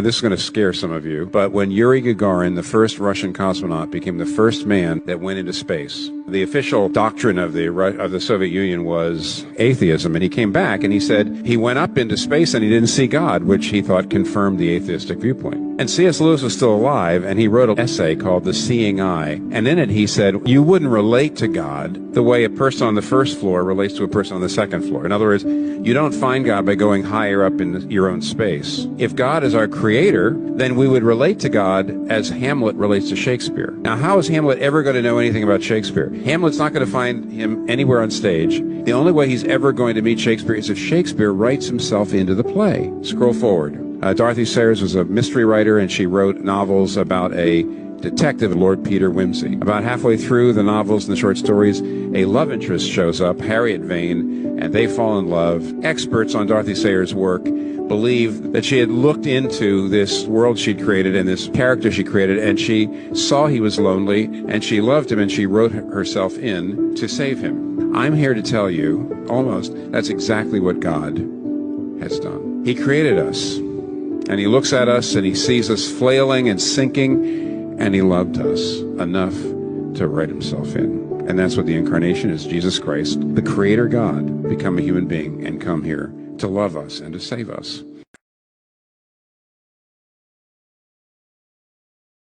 This is going to scare some of you, but when Yuri Gagarin, the first Russian cosmonaut, became the first man that went into space, the official doctrine of the Soviet Union was atheism, and he came back and he said he went up into space and he didn't see God, which he thought confirmed the atheistic viewpoint. And C.S. Lewis was still alive, and he wrote an essay called The Seeing Eye, and in it he said, you wouldn't relate to God the way a person on the first floor relates to a person on the second floor. In other words, you don't find God by going higher up in your own space. If God is our creator, then we would relate to God as Hamlet relates to Shakespeare. Now, how is Hamlet ever going to know anything about Shakespeare? Hamlet's not going to find him anywhere on stage. The only way he's ever going to meet Shakespeare is if Shakespeare writes himself into the play. Scroll forward. Dorothy Sayers was a mystery writer, and she wrote novels about a detective, Lord Peter Wimsey. About halfway through the novels and the short stories, a love interest shows up, Harriet Vane, and they fall in love. Experts on Dorothy Sayers' work believe that she had looked into this world she'd created and this character she created, and she saw he was lonely, and she loved him, and she wrote herself in to save him. I'm here to tell you, almost, that's exactly what God has done. He created us, and he looks at us, and he sees us flailing and sinking, and he loved us enough to write himself in. And that's what the incarnation is. Jesus Christ, the creator God, become a human being and come here to love us and to save us.